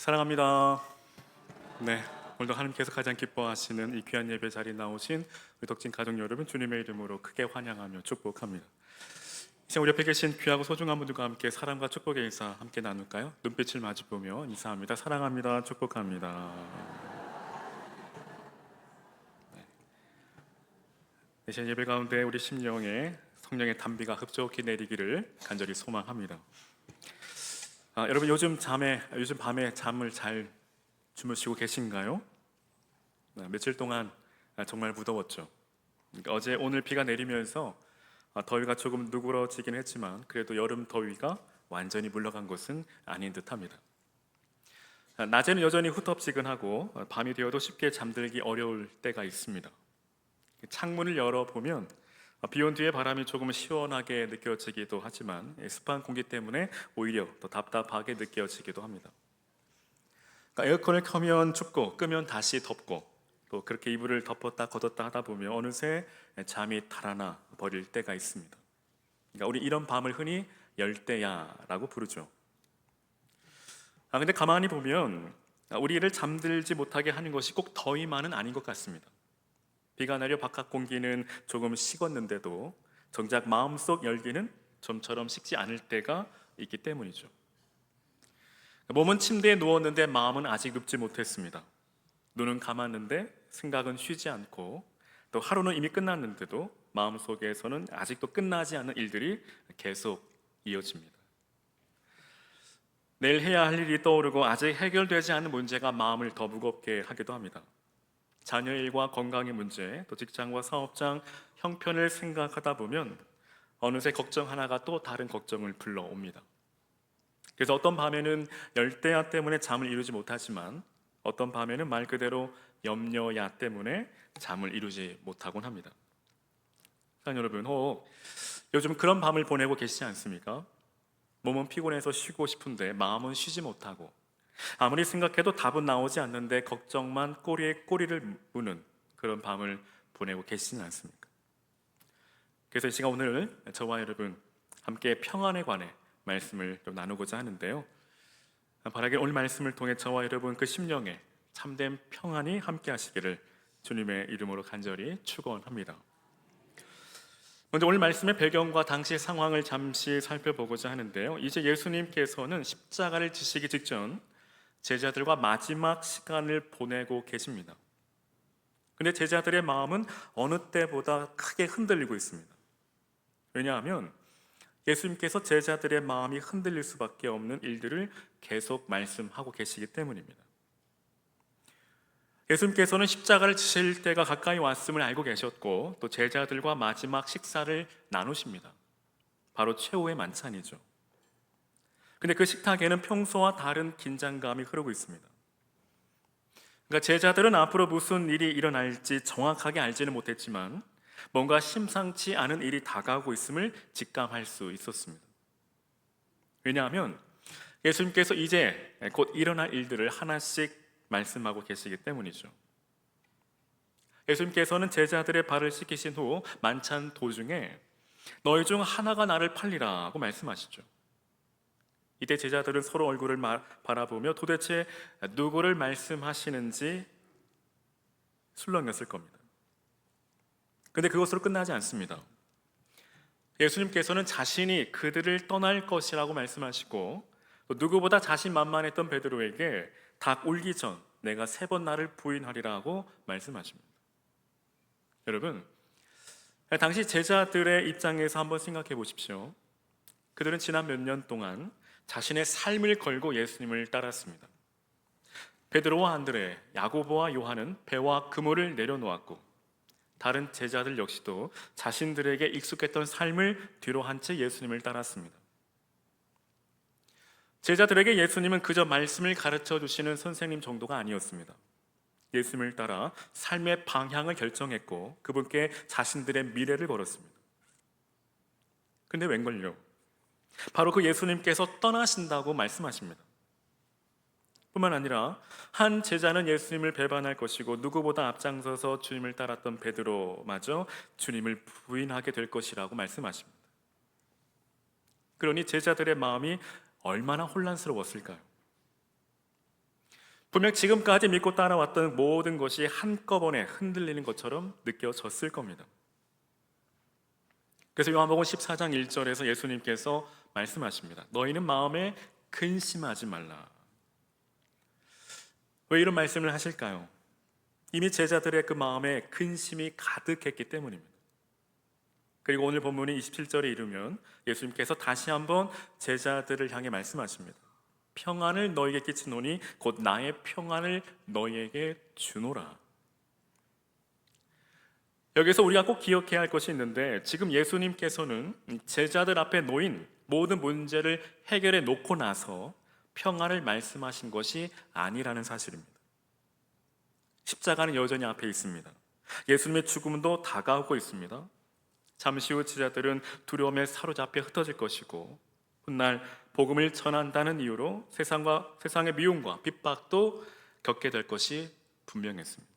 사랑합니다. 네, 오늘도 하나님께서 가장 기뻐하시는 이 귀한 예배 자리에 나오신 우리 덕진 가족 여러분, 주님의 이름으로 크게 환영하며 축복합니다. 이제 우리 옆에 계신 귀하고 소중한 분들과 함께 사랑과 축복의 인사 함께 나눌까요? 눈빛을 마주보며 인사합니다. 사랑합니다. 축복합니다. 이제 예배 가운데 우리 심령에 성령의 단비가 흡족히 내리기를 간절히 소망합니다. 여러분 요즘 밤에 잠을 잘 주무시고 계신가요? 며칠 동안 정말 무더웠죠. 그러니까 어제 오늘 비가 내리면서 더위가 조금 누그러지긴 했지만 그래도 여름 더위가 완전히 물러간 것은 아닌 듯합니다. 낮에는 여전히 후텁지근하고 밤이 되어도 쉽게 잠들기 어려울 때가 있습니다. 창문을 열어보면 비 온 뒤에 바람이 조금 시원하게 느껴지기도 하지만 습한 공기 때문에 오히려 더 답답하게 느껴지기도 합니다. 그러니까 에어컨을 켜면 춥고 끄면 다시 덥고 또 그렇게 이불을 덮었다 걷었다 하다 보면 어느새 잠이 달아나 버릴 때가 있습니다. 그러니까 우리 이런 밤을 흔히 열대야라고 부르죠. 근데 가만히 보면 우리를 잠들지 못하게 하는 것이 꼭 더위만은 아닌 것 같습니다. 비가 내려 바깥 공기는 조금 식었는데도 정작 마음속 열기는 좀처럼 식지 않을 때가 있기 때문이죠. 몸은 침대에 누웠는데 마음은 아직 눕지 못했습니다. 눈은 감았는데 생각은 쉬지 않고 또 하루는 이미 끝났는데도 마음속에서는 아직도 끝나지 않은 일들이 계속 이어집니다. 내일 해야 할 일이 떠오르고 아직 해결되지 않은 문제가 마음을 더 무겁게 하기도 합니다. 자녀 일과 건강의 문제, 또 직장과 사업장 형편을 생각하다 보면 어느새 걱정 하나가 또 다른 걱정을 불러옵니다. 그래서 어떤 밤에는 열대야 때문에 잠을 이루지 못하지만 어떤 밤에는 말 그대로 염려야 때문에 잠을 이루지 못하곤 합니다. 여러분, 혹 요즘 그런 밤을 보내고 계시지 않습니까? 몸은 피곤해서 쉬고 싶은데 마음은 쉬지 못하고 아무리 생각해도 답은 나오지 않는데 걱정만 꼬리에 꼬리를 무는 그런 밤을 보내고 계시지는 않습니까? 그래서 이 시간 오늘 저와 여러분 함께 평안에 관해 말씀을 좀 나누고자 하는데요. 바라길 오늘 말씀을 통해 저와 여러분 그 심령에 참된 평안이 함께 하시기를 주님의 이름으로 간절히 축원합니다. 먼저 오늘 말씀의 배경과 당시 상황을 잠시 살펴보고자 하는데요. 이제 예수님께서는 십자가를 지시기 직전 제자들과 마지막 시간을 보내고 계십니다. 근데 제자들의 마음은 어느 때보다 크게 흔들리고 있습니다. 왜냐하면 예수님께서 제자들의 마음이 흔들릴 수밖에 없는 일들을 계속 말씀하고 계시기 때문입니다. 예수님께서는 십자가를 지실 때가 가까이 왔음을 알고 계셨고 또 제자들과 마지막 식사를 나누십니다. 바로 최후의 만찬이죠. 근데 그 식탁에는 평소와 다른 긴장감이 흐르고 있습니다. 그러니까 제자들은 앞으로 무슨 일이 일어날지 정확하게 알지는 못했지만 뭔가 심상치 않은 일이 다가오고 있음을 직감할 수 있었습니다. 왜냐하면 예수님께서 이제 곧 일어날 일들을 하나씩 말씀하고 계시기 때문이죠. 예수님께서는 제자들의 발을 씻기신 후 만찬 도중에 너희 중 하나가 나를 팔리라고 말씀하시죠. 이때 제자들은 서로 얼굴을 바라보며 도대체 누구를 말씀하시는지 술렁였을 겁니다. 그런데 그것으로 끝나지 않습니다. 예수님께서는 자신이 그들을 떠날 것이라고 말씀하시고 또 누구보다 자신만만했던 베드로에게 닭 울기 전 내가 3번 나를 부인하리라고 말씀하십니다. 여러분, 당시 제자들의 입장에서 한번 생각해 보십시오. 그들은 지난 몇 년 동안 자신의 삶을 걸고 예수님을 따랐습니다. 베드로와 안드레, 야고보와 요한은 배와 그물을 내려놓았고 다른 제자들 역시도 자신들에게 익숙했던 삶을 뒤로 한 채 예수님을 따랐습니다. 제자들에게 예수님은 그저 말씀을 가르쳐 주시는 선생님 정도가 아니었습니다. 예수님을 따라 삶의 방향을 결정했고 그분께 자신들의 미래를 걸었습니다. 근데 웬걸요? 바로 그 예수님께서 떠나신다고 말씀하십니다. 뿐만 아니라 한 제자는 예수님을 배반할 것이고 누구보다 앞장서서 주님을 따랐던 베드로마저 주님을 부인하게 될 것이라고 말씀하십니다. 그러니 제자들의 마음이 얼마나 혼란스러웠을까요? 분명 지금까지 믿고 따라왔던 모든 것이 한꺼번에 흔들리는 것처럼 느껴졌을 겁니다. 그래서 요한복음 14장 1절에서 예수님께서 말씀하십니다. 너희는 마음에 근심하지 말라. 왜 이런 말씀을 하실까요? 이미 제자들의 그 마음에 근심이 가득했기 때문입니다. 그리고 오늘 본문이 27절에 이르면 예수님께서 다시 한번 제자들을 향해 말씀하십니다. 평안을 너희에게 끼치노니 곧 나의 평안을 너희에게 주노라. 여기서 우리가 꼭 기억해야 할 것이 있는데, 지금 예수님께서는 제자들 앞에 놓인 모든 문제를 해결해 놓고 나서 평안을 말씀하신 것이 아니라는 사실입니다. 십자가는 여전히 앞에 있습니다. 예수님의 죽음도 다가오고 있습니다. 잠시 후 제자들은 두려움에 사로잡혀 흩어질 것이고, 훗날 복음을 전한다는 이유로 세상의 미움과 핍박도 겪게 될 것이 분명했습니다.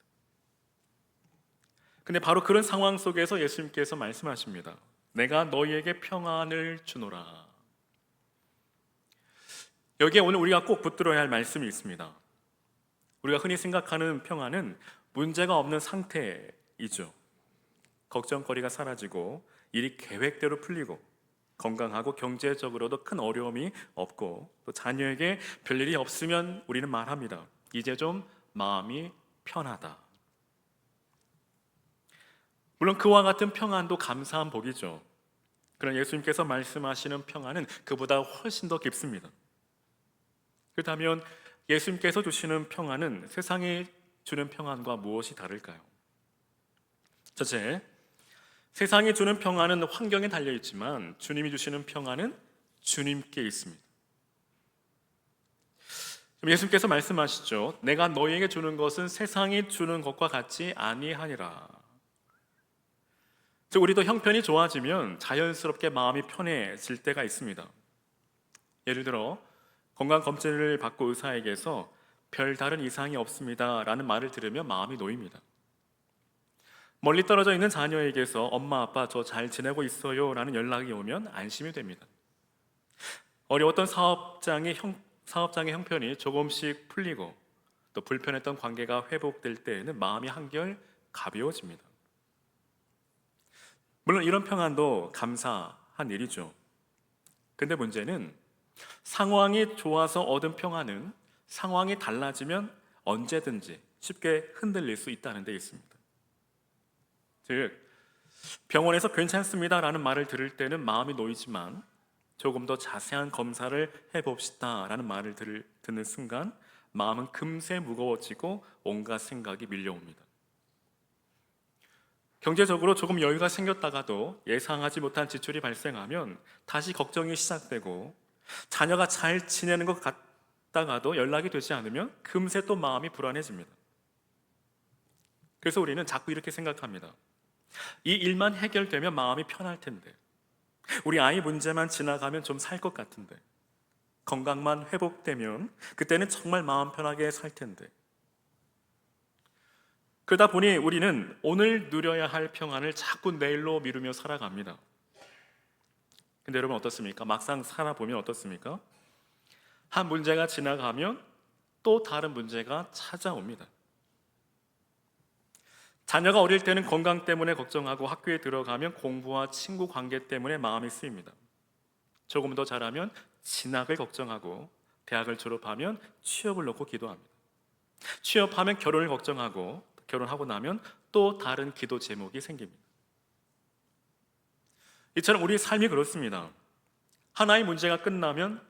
근데 바로 그런 상황 속에서 예수님께서 말씀하십니다. 내가 너희에게 평안을 주노라. 여기에 오늘 우리가 꼭 붙들어야 할 말씀이 있습니다. 우리가 흔히 생각하는 평안은 문제가 없는 상태이죠. 걱정거리가 사라지고 일이 계획대로 풀리고 건강하고 경제적으로도 큰 어려움이 없고 또 자녀에게 별일이 없으면 우리는 말합니다. 이제 좀 마음이 편하다. 물론 그와 같은 평안도 감사한 복이죠. 그러나 예수님께서 말씀하시는 평안은 그보다 훨씬 더 깊습니다. 그렇다면 예수님께서 주시는 평안은 세상이 주는 평안과 무엇이 다를까요? 첫째, 세상이 주는 평안은 환경에 달려있지만 주님이 주시는 평안은 주님께 있습니다. 예수님께서 말씀하시죠. 내가 너희에게 주는 것은 세상이 주는 것과 같지 아니하니라. 즉, 우리도 형편이 좋아지면 자연스럽게 마음이 편해질 때가 있습니다. 예를 들어 건강검진을 받고 의사에게서 별다른 이상이 없습니다 라는 말을 들으면 마음이 놓입니다. 멀리 떨어져 있는 자녀에게서 엄마 아빠 저 잘 지내고 있어요 라는 연락이 오면 안심이 됩니다. 어려웠던 사업장의 형편이 조금씩 풀리고 또 불편했던 관계가 회복될 때에는 마음이 한결 가벼워집니다. 물론 이런 평안도 감사한 일이죠. 근데 문제는 상황이 좋아서 얻은 평안은 상황이 달라지면 언제든지 쉽게 흔들릴 수 있다는 데 있습니다. 즉, 병원에서 괜찮습니다 라는 말을 들을 때는 마음이 놓이지만 조금 더 자세한 검사를 해봅시다 라는 말을 듣는 순간 마음은 금세 무거워지고 온갖 생각이 밀려옵니다. 경제적으로 조금 여유가 생겼다가도 예상하지 못한 지출이 발생하면 다시 걱정이 시작되고, 자녀가 잘 지내는 것 같다가도 연락이 되지 않으면 금세 또 마음이 불안해집니다. 그래서 우리는 자꾸 이렇게 생각합니다. 이 일만 해결되면 마음이 편할 텐데, 우리 아이 문제만 지나가면 좀 살 것 같은데, 건강만 회복되면 그때는 정말 마음 편하게 살 텐데. 그러다 보니 우리는 오늘 누려야 할 평안을 자꾸 내일로 미루며 살아갑니다. 근데 여러분 어떻습니까? 막상 살아보면 어떻습니까? 한 문제가 지나가면 또 다른 문제가 찾아옵니다. 자녀가 어릴 때는 건강 때문에 걱정하고 학교에 들어가면 공부와 친구 관계 때문에 마음이 쓰입니다. 조금 더 자라면 진학을 걱정하고 대학을 졸업하면 취업을 놓고 기도합니다. 취업하면 결혼을 걱정하고 결혼하고 나면 또 다른 기도 제목이 생깁니다. 이처럼 우리의 삶이 그렇습니다. 하나의 문제가 끝나면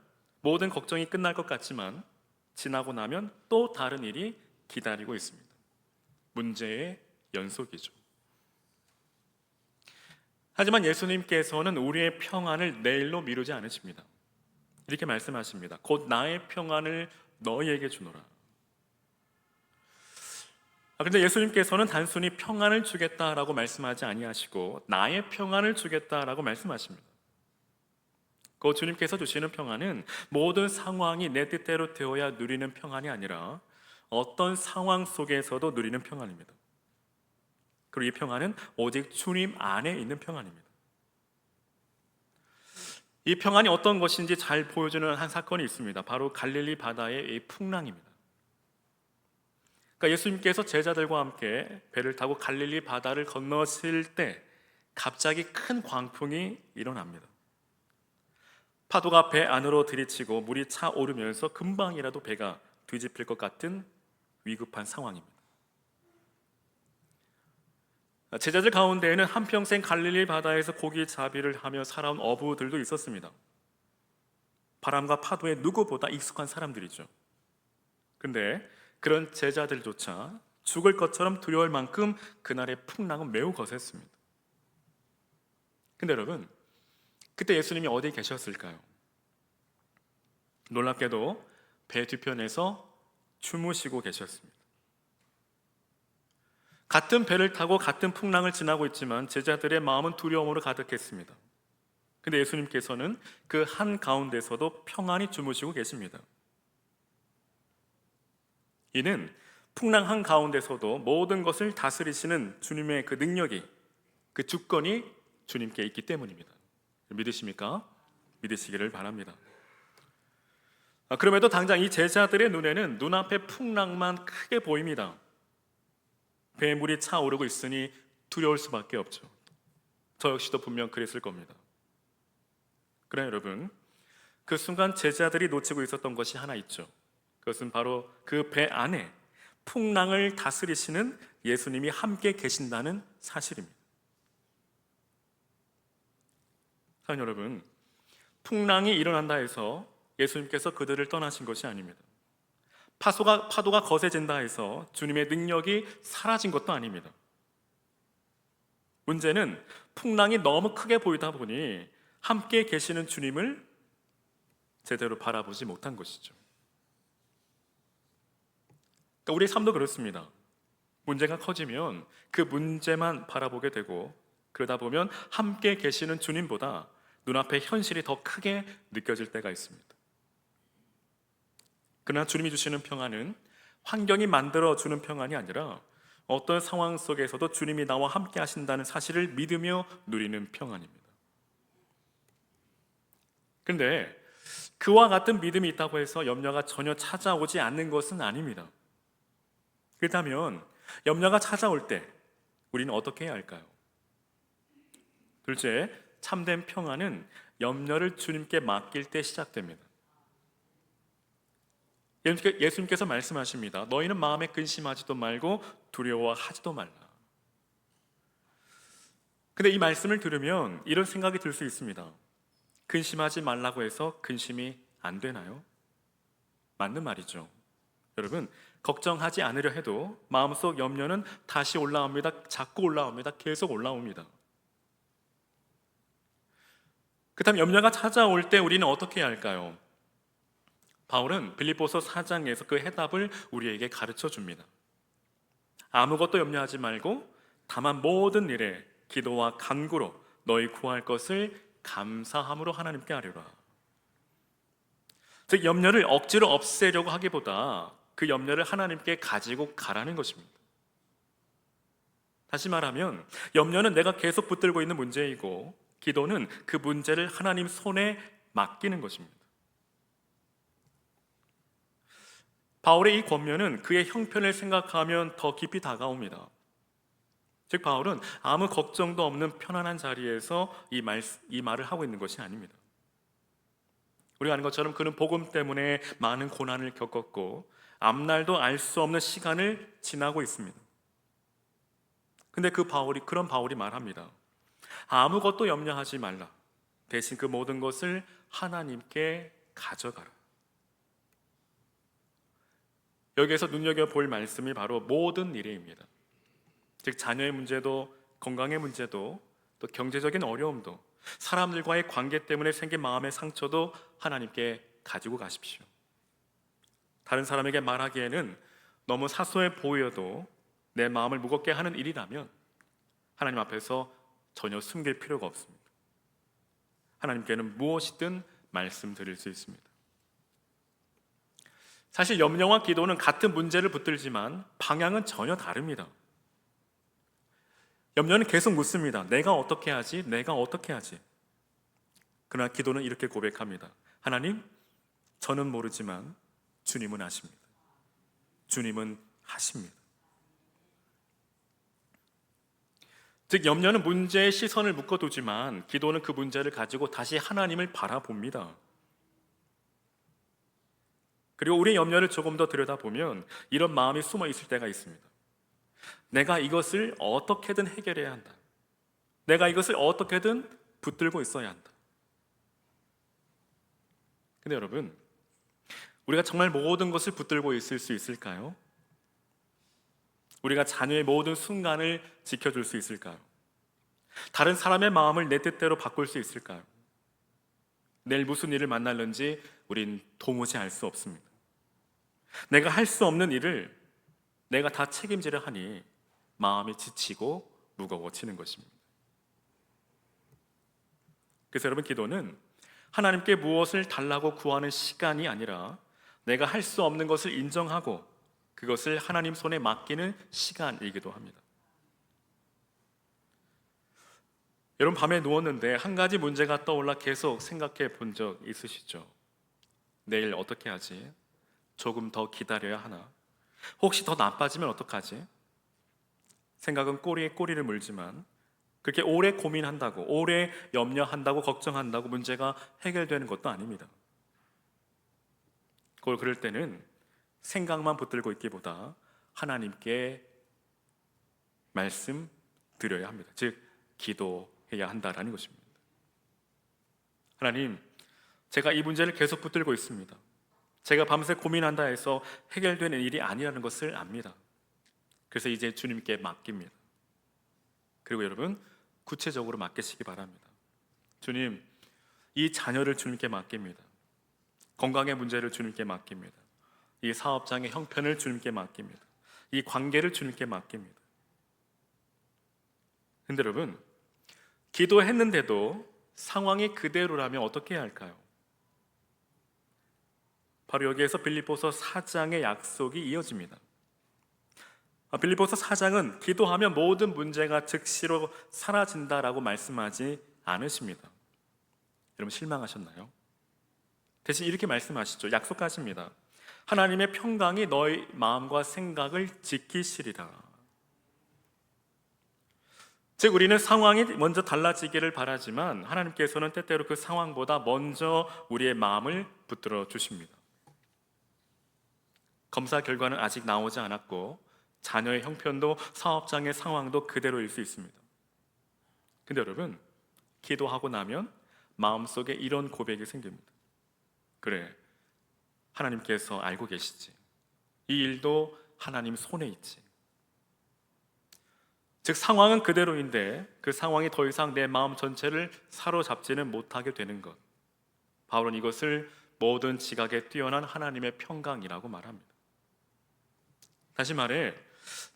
모든 걱정이 끝날 것 같지만 지나고 나면 또 다른 일이 기다리고 있습니다. 문제의 연속이죠. 하지만 예수님께서는 우리의 평안을 내일로 미루지 않으십니다. 이렇게 말씀하십니다. 곧 나의 평안을 너희에게 주노라. 그런데 예수님께서는 단순히 평안을 주겠다라고 말씀하지 아니하시고 나의 평안을 주겠다라고 말씀하십니다. 그 주님께서 주시는 평안은 모든 상황이 내 뜻대로 되어야 누리는 평안이 아니라 어떤 상황 속에서도 누리는 평안입니다. 그리고 이 평안은 오직 주님 안에 있는 평안입니다. 이 평안이 어떤 것인지 잘 보여주는 한 사건이 있습니다. 바로 갈릴리 바다의 이 풍랑입니다. 그러니까 예수님께서 제자들과 함께 배를 타고 갈릴리 바다를 건너실 때 갑자기 큰 광풍이 일어납니다. 파도가 배 안으로 들이치고 물이 차오르면서 금방이라도 배가 뒤집힐 것 같은 위급한 상황입니다. 제자들 가운데에는 한평생 갈릴리 바다에서 고기잡이를 하며 살아온 어부들도 있었습니다. 바람과 파도에 누구보다 익숙한 사람들이죠. 근데 그런 제자들조차 죽을 것처럼 두려울 만큼 그날의 풍랑은 매우 거셌습니다. 근데 여러분, 그때 예수님이 어디 계셨을까요? 놀랍게도 배 뒤편에서 주무시고 계셨습니다. 같은 배를 타고 같은 풍랑을 지나고 있지만 제자들의 마음은 두려움으로 가득했습니다. 근데 예수님께서는 그 한가운데서도 평안히 주무시고 계십니다. 이는 풍랑 한가운데서도 모든 것을 다스리시는 주님의 그 능력이, 그 주권이 주님께 있기 때문입니다. 믿으십니까? 믿으시기를 바랍니다. 그럼에도 당장 이 제자들의 눈에는 눈앞의 풍랑만 크게 보입니다. 배에 물이 차오르고 있으니 두려울 수밖에 없죠. 저 역시도 분명 그랬을 겁니다. 그러나 여러분, 그 순간 제자들이 놓치고 있었던 것이 하나 있죠. 그것은 바로 그 배 안에 풍랑을 다스리시는 예수님이 함께 계신다는 사실입니다. 사랑하는 여러분, 풍랑이 일어난다 해서 예수님께서 그들을 떠나신 것이 아닙니다. 파도가 거세진다 해서 주님의 능력이 사라진 것도 아닙니다. 문제는 풍랑이 너무 크게 보이다 보니 함께 계시는 주님을 제대로 바라보지 못한 것이죠. 그러니까 우리의 삶도 그렇습니다. 문제가 커지면 그 문제만 바라보게 되고, 그러다 보면 함께 계시는 주님보다 눈앞의 현실이 더 크게 느껴질 때가 있습니다. 그러나 주님이 주시는 평안은 환경이 만들어주는 평안이 아니라 어떤 상황 속에서도 주님이 나와 함께 하신다는 사실을 믿으며 누리는 평안입니다. 그런데 그와 같은 믿음이 있다고 해서 염려가 전혀 찾아오지 않는 것은 아닙니다. 그렇다면 염려가 찾아올 때 우리는 어떻게 해야 할까요? 둘째, 참된 평안은 염려를 주님께 맡길 때 시작됩니다. 예수님께서 말씀하십니다. 너희는 마음에 근심하지도 말고 두려워하지도 말라. 근데 이 말씀을 들으면 이런 생각이 들 수 있습니다. 근심하지 말라고 해서 근심이 안 되나요? 맞는 말이죠. 여러분, 걱정하지 않으려 해도 마음속 염려는 다시 올라옵니다. 자꾸 올라옵니다. 계속 올라옵니다. 그렇다면 염려가 찾아올 때 우리는 어떻게 해야 할까요? 바울은 빌립보서 4장에서 그 해답을 우리에게 가르쳐 줍니다. 아무것도 염려하지 말고 다만 모든 일에 기도와 간구로 너희 구할 것을 감사함으로 하나님께 아뢰라. 즉 염려를 억지로 없애려고 하기보다 그 염려를 하나님께 가지고 가라는 것입니다. 다시 말하면 염려는 내가 계속 붙들고 있는 문제이고, 기도는 그 문제를 하나님 손에 맡기는 것입니다. 바울의 이 권면은 그의 형편을 생각하면 더 깊이 다가옵니다. 즉 바울은 아무 걱정도 없는 편안한 자리에서 이 말을 하고 있는 것이 아닙니다. 우리가 아는 것처럼 그는 복음 때문에 많은 고난을 겪었고 앞날도 알 수 없는 시간을 지나고 있습니다. 근데 그런 바울이 말합니다. 아무것도 염려하지 말라. 대신 그 모든 것을 하나님께 가져가라. 여기에서 눈여겨볼 말씀이 바로 모든 일에입니다. 즉 자녀의 문제도, 건강의 문제도, 또 경제적인 어려움도, 사람들과의 관계 때문에 생긴 마음의 상처도 하나님께 가지고 가십시오. 다른 사람에게 말하기에는 너무 사소해 보여도 내 마음을 무겁게 하는 일이라면 하나님 앞에서 전혀 숨길 필요가 없습니다. 하나님께는 무엇이든 말씀드릴 수 있습니다. 사실 염려와 기도는 같은 문제를 붙들지만 방향은 전혀 다릅니다. 염려는 계속 묻습니다. 내가 어떻게 하지? 내가 어떻게 하지? 그러나 기도는 이렇게 고백합니다. 하나님, 저는 모르지만 주님은 아십니다. 주님은 하십니다. 즉 염려는 문제에 시선을 묶어두지만 기도는 그 문제를 가지고 다시 하나님을 바라봅니다. 그리고 우리의 염려를 조금 더 들여다보면 이런 마음이 숨어 있을 때가 있습니다. 내가 이것을 어떻게든 해결해야 한다. 내가 이것을 어떻게든 붙들고 있어야 한다. 근데 여러분, 우리가 정말 모든 것을 붙들고 있을 수 있을까요? 우리가 자녀의 모든 순간을 지켜줄 수 있을까요? 다른 사람의 마음을 내 뜻대로 바꿀 수 있을까요? 내일 무슨 일을 만날는지 우린 도무지 알 수 없습니다. 내가 할 수 없는 일을 내가 다 책임지려 하니 마음이 지치고 무거워지는 것입니다. 그래서 여러분, 기도는 하나님께 무엇을 달라고 구하는 시간이 아니라 내가 할 수 없는 것을 인정하고 그것을 하나님 손에 맡기는 시간이기도 합니다. 여러분, 밤에 누웠는데 한 가지 문제가 떠올라 계속 생각해 본 적 있으시죠? 내일 어떻게 하지? 조금 더 기다려야 하나? 혹시 더 나빠지면 어떡하지? 생각은 꼬리에 꼬리를 물지만 그렇게 오래 고민한다고, 오래 염려한다고, 걱정한다고 문제가 해결되는 것도 아닙니다. 그럴 때는 생각만 붙들고 있기보다 하나님께 말씀드려야 합니다. 즉 기도해야 한다라는 것입니다. 하나님, 제가 이 문제를 계속 붙들고 있습니다. 제가 밤새 고민한다 해서 해결되는 일이 아니라는 것을 압니다. 그래서 이제 주님께 맡깁니다. 그리고 여러분, 구체적으로 맡기시기 바랍니다. 주님, 이 자녀를 주님께 맡깁니다. 건강의 문제를 주님께 맡깁니다. 이 사업장의 형편을 주님께 맡깁니다. 이 관계를 주님께 맡깁니다. 근데 여러분, 기도했는데도 상황이 그대로라면 어떻게 해야 할까요? 바로 여기에서 빌립보서 4장의 약속이 이어집니다. 빌립보서 4장은 기도하면 모든 문제가 즉시로 사라진다라고 말씀하지 않으십니다. 여러분, 실망하셨나요? 대신 이렇게 말씀하시죠. 약속하십니다. 하나님의 평강이 너희 마음과 생각을 지키시리라. 즉 우리는 상황이 먼저 달라지기를 바라지만 하나님께서는 때때로 그 상황보다 먼저 우리의 마음을 붙들어 주십니다. 검사 결과는 아직 나오지 않았고 자녀의 형편도 사업장의 상황도 그대로일 수 있습니다. 근데 여러분, 기도하고 나면 마음속에 이런 고백이 생깁니다. 그래, 하나님께서 알고 계시지. 이 일도 하나님 손에 있지. 즉 상황은 그대로인데 그 상황이 더 이상 내 마음 전체를 사로잡지는 못하게 되는 것, 바울은 이것을 모든 지각에 뛰어난 하나님의 평강이라고 말합니다. 다시 말해,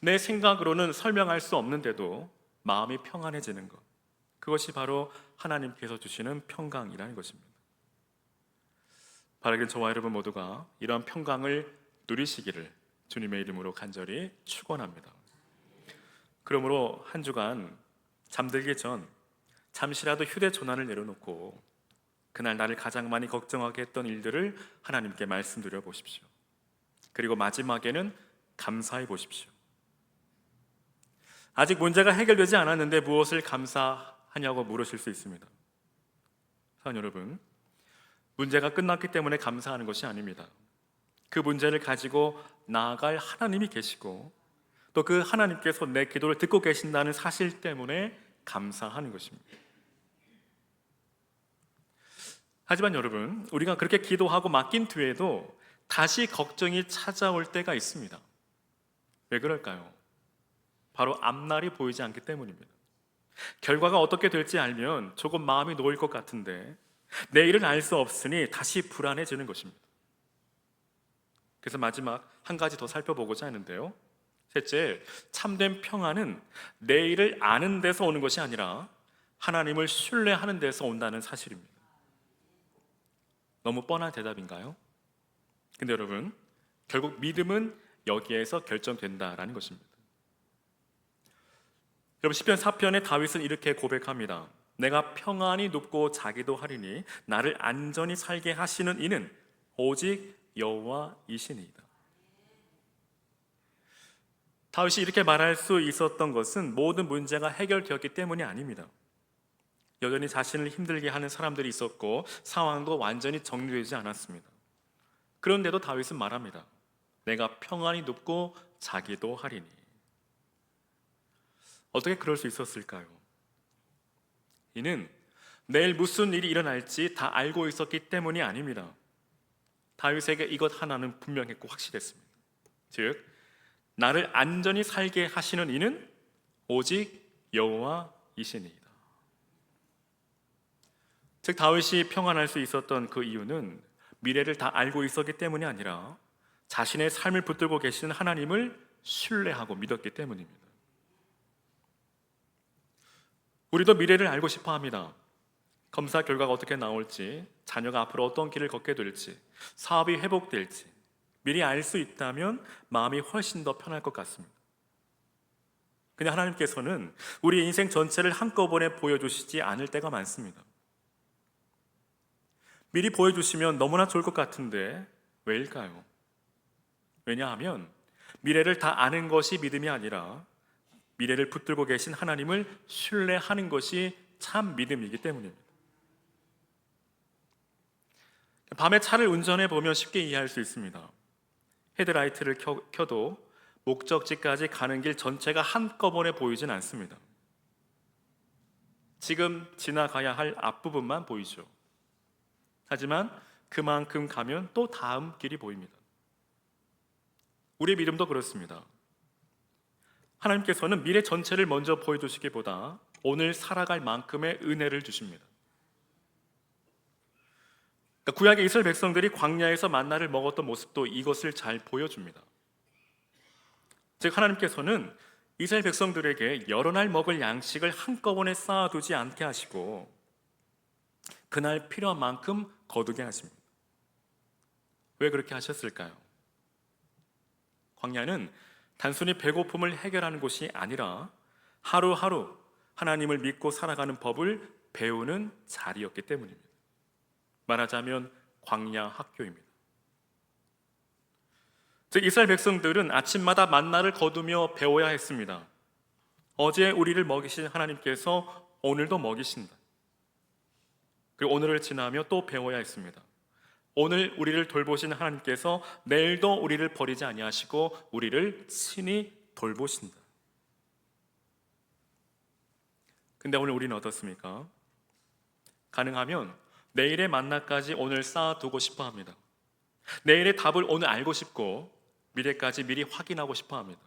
내 생각으로는 설명할 수 없는데도 마음이 평안해지는 것, 그것이 바로 하나님께서 주시는 평강이라는 것입니다. 바라긴 저와 여러분 모두가 이러한 평강을 누리시기를 주님의 이름으로 간절히 축원합니다. 그러므로 한 주간 잠들기 전 잠시라도 휴대전화를 내려놓고 그날 나를 가장 많이 걱정하게 했던 일들을 하나님께 말씀드려 보십시오. 그리고 마지막에는 감사해 보십시오. 아직 문제가 해결되지 않았는데 무엇을 감사하냐고 물으실 수 있습니다. 사랑하는 여러분, 문제가 끝났기 때문에 감사하는 것이 아닙니다. 그 문제를 가지고 나아갈 하나님이 계시고 또 그 하나님께서 내 기도를 듣고 계신다는 사실 때문에 감사하는 것입니다. 하지만 여러분, 우리가 그렇게 기도하고 맡긴 뒤에도 다시 걱정이 찾아올 때가 있습니다. 왜 그럴까요? 바로 앞날이 보이지 않기 때문입니다. 결과가 어떻게 될지 알면 조금 마음이 놓일 것 같은데 내일은 알 수 없으니 다시 불안해지는 것입니다. 그래서 마지막 한 가지 더 살펴보고자 하는데요. 셋째, 참된 평안은 내일을 아는 데서 오는 것이 아니라 하나님을 신뢰하는 데서 온다는 사실입니다. 너무 뻔한 대답인가요? 근데 여러분, 결국 믿음은 여기에서 결정된다라는 것입니다. 여러분, 시편 4편의 다윗은 이렇게 고백합니다. 내가 평안히 눕고 자기도 하리니 나를 안전히 살게 하시는 이는 오직 여호와이시니이다. 다윗이 이렇게 말할 수 있었던 것은 모든 문제가 해결되었기 때문이 아닙니다. 여전히 자신을 힘들게 하는 사람들이 있었고 상황도 완전히 정리되지 않았습니다. 그런데도 다윗은 말합니다. 내가 평안히 눕고 자기도 하리니. 어떻게 그럴 수 있었을까요? 이는 내일 무슨 일이 일어날지 다 알고 있었기 때문이 아닙니다. 다윗에게 이것 하나는 분명했고 확실했습니다. 즉, 나를 안전히 살게 하시는 이는 오직 여호와이시니이다. 즉, 다윗이 평안할 수 있었던 그 이유는 미래를 다 알고 있었기 때문이 아니라 자신의 삶을 붙들고 계시는 하나님을 신뢰하고 믿었기 때문입니다. 우리도 미래를 알고 싶어 합니다. 검사 결과가 어떻게 나올지, 자녀가 앞으로 어떤 길을 걷게 될지, 사업이 회복될지 미리 알 수 있다면 마음이 훨씬 더 편할 것 같습니다. 그냥 하나님께서는 우리 인생 전체를 한꺼번에 보여주시지 않을 때가 많습니다. 미리 보여주시면 너무나 좋을 것 같은데 왜일까요? 왜냐하면 미래를 다 아는 것이 믿음이 아니라 미래를 붙들고 계신 하나님을 신뢰하는 것이 참 믿음이기 때문입니다. 밤에 차를 운전해 보면 쉽게 이해할 수 있습니다. 헤드라이트를 켜도 목적지까지 가는 길 전체가 한꺼번에 보이진 않습니다. 지금 지나가야 할 앞부분만 보이죠. 하지만 그만큼 가면 또 다음 길이 보입니다. 우리의 믿음도 그렇습니다. 하나님께서는 미래 전체를 먼저 보여주시기보다 오늘 살아갈 만큼의 은혜를 주십니다. 구약의 이스라엘 백성들이 광야에서 만나를 먹었던 모습도 이것을 잘 보여줍니다. 즉, 하나님께서는 이스라엘 백성들에게 여러 날 먹을 양식을 한꺼번에 쌓아두지 않게 하시고 그날 필요한 만큼 거두게 하십니다. 왜 그렇게 하셨을까요? 광야는 단순히 배고픔을 해결하는 곳이 아니라 하루하루 하나님을 믿고 살아가는 법을 배우는 자리였기 때문입니다. 말하자면 광야 학교입니다. 즉, 이스라엘 백성들은 아침마다 만나를 거두며 배워야 했습니다. 어제 우리를 먹이신 하나님께서 오늘도 먹이신다. 그리고 오늘을 지나며 또 배워야 했습니다. 오늘 우리를 돌보신 하나님께서 내일도 우리를 버리지 아니하시고 우리를 친히 돌보신다. 근데 오늘 우리는 어떻습니까? 가능하면 내일의 만나까지 오늘 쌓아두고 싶어 합니다. 내일의 답을 오늘 알고 싶고 미래까지 미리 확인하고 싶어 합니다.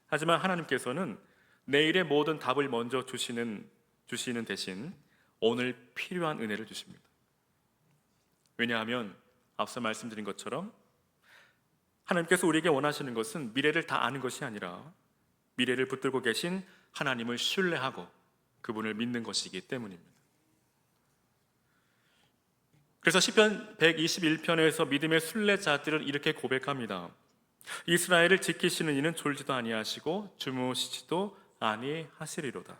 하지만 하나님께서는 내일의 모든 답을 먼저 주시는 대신 오늘 필요한 은혜를 주십니다. 왜냐하면 앞서 말씀드린 것처럼 하나님께서 우리에게 원하시는 것은 미래를 다 아는 것이 아니라 미래를 붙들고 계신 하나님을 신뢰하고 그분을 믿는 것이기 때문입니다. 그래서 시편 121편에서 믿음의 순례자들은 이렇게 고백합니다. 이스라엘을 지키시는 이는 졸지도 아니하시고 주무시지도 아니하시리로다.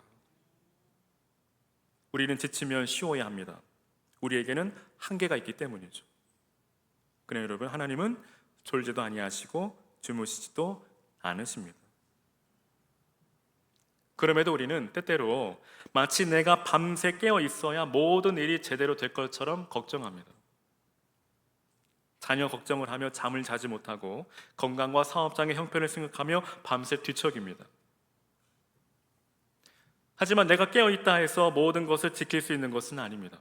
우리는 지치면 쉬어야 합니다. 우리에게는 한계가 있기 때문이죠. 그러나 여러분, 하나님은 졸지도 아니하시고 주무시지도 않으십니다. 그럼에도 우리는 때때로 마치 내가 밤새 깨어 있어야 모든 일이 제대로 될 것처럼 걱정합니다. 자녀 걱정을 하며 잠을 자지 못하고 건강과 사업장의 형편을 생각하며 밤새 뒤척입니다. 하지만 내가 깨어 있다 해서 모든 것을 지킬 수 있는 것은 아닙니다.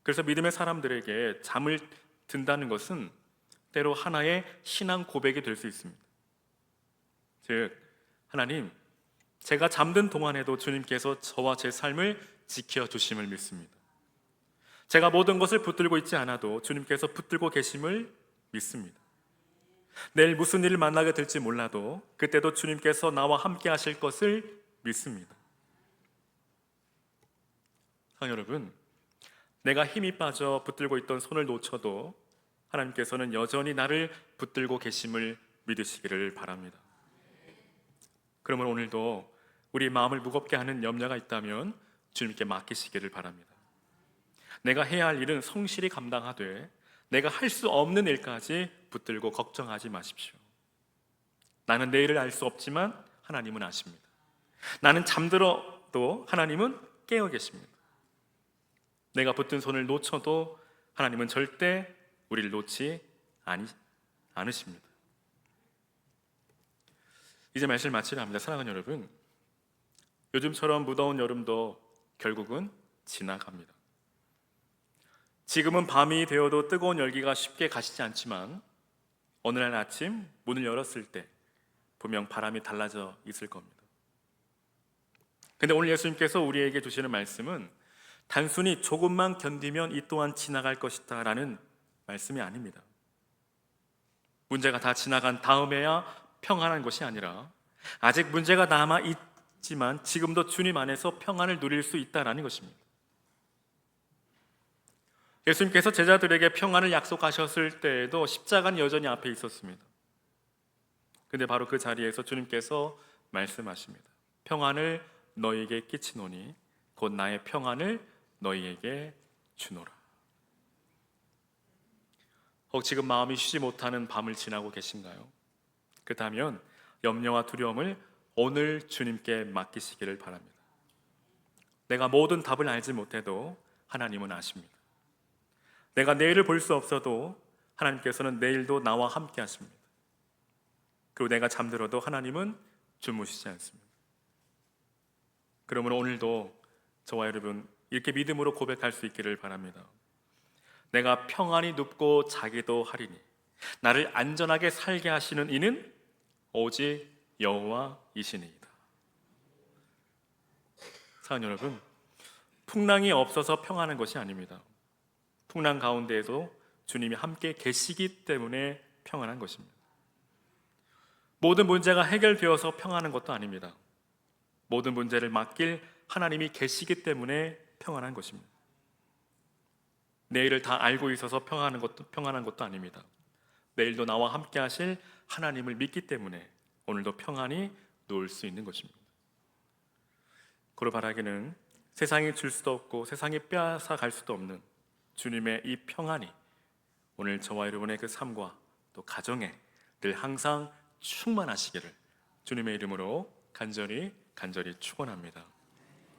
그래서 믿음의 사람들에게 잠을 든다는 것은 때로 하나의 신앙 고백이 될 수 있습니다. 즉, 하나님, 제가 잠든 동안에도 주님께서 저와 제 삶을 지켜주심을 믿습니다. 제가 모든 것을 붙들고 있지 않아도 주님께서 붙들고 계심을 믿습니다. 내일 무슨 일을 만나게 될지 몰라도 그때도 주님께서 나와 함께 하실 것을 믿습니다. 여러분, 내가 힘이 빠져 붙들고 있던 손을 놓쳐도 하나님께서는 여전히 나를 붙들고 계심을 믿으시기를 바랍니다. 그러면 오늘도 우리 마음을 무겁게 하는 염려가 있다면 주님께 맡기시기를 바랍니다. 내가 해야 할 일은 성실히 감당하되 내가 할 수 없는 일까지 붙들고 걱정하지 마십시오. 나는 내일을 알 수 없지만 하나님은 아십니다. 나는 잠들어도 하나님은 깨어 계십니다. 내가 붙든 손을 놓쳐도 하나님은 절대 우리를 놓지 않으십니다. 이제 말씀을 마치려 합니다. 사랑하는 여러분, 요즘처럼 무더운 여름도 결국은 지나갑니다. 지금은 밤이 되어도 뜨거운 열기가 쉽게 가시지 않지만 어느 날 아침 문을 열었을 때 분명 바람이 달라져 있을 겁니다. 근데 오늘 예수님께서 우리에게 주시는 말씀은 단순히 조금만 견디면 이 또한 지나갈 것이다 라는 말씀이 아닙니다. 문제가 다 지나간 다음에야 평안한 것이 아니라 아직 문제가 남아 있지만 지금도 주님 안에서 평안을 누릴 수 있다라는 것입니다. 예수님께서 제자들에게 평안을 약속하셨을 때에도 십자가는 여전히 앞에 있었습니다. 근데 바로 그 자리에서 주님께서 말씀하십니다. 평안을 너희에게 끼치노니 곧 나의 평안을 너희에게 주노라. 혹 지금 마음이 쉬지 못하는 밤을 지나고 계신가요? 그렇다면 염려와 두려움을 오늘 주님께 맡기시기를 바랍니다. 내가 모든 답을 알지 못해도 하나님은 아십니다. 내가 내일을 볼 수 없어도 하나님께서는 내일도 나와 함께 하십니다. 그리고 내가 잠들어도 하나님은 주무시지 않습니다. 그러므로 오늘도 저와 여러분 이렇게 믿음으로 고백할 수 있기를 바랍니다. 내가 평안히 눕고 자기도 하리니 나를 안전하게 살게 하시는 이는 오직 여호와이시니이다. 사랑하는 여러분, 풍랑이 없어서 평안한 것이 아닙니다. 풍랑 가운데에도 주님이 함께 계시기 때문에 평안한 것입니다. 모든 문제가 해결되어서 평안한 것도 아닙니다. 모든 문제를 맡길 하나님이 계시기 때문에 평안한 것입니다. 내일을 다 알고 있어서 평안한 것도 아닙니다. 내일도 나와 함께 하실 하나님을 믿기 때문에 오늘도 평안히 누울 수 있는 것입니다. 그로 바라기는 세상이 줄 수도 없고 세상이 빼앗아 갈 수도 없는 주님의 이 평안이 오늘 저와 여러분의 그 삶과 또 가정에 늘 항상 충만하시기를 주님의 이름으로 간절히 축원합니다.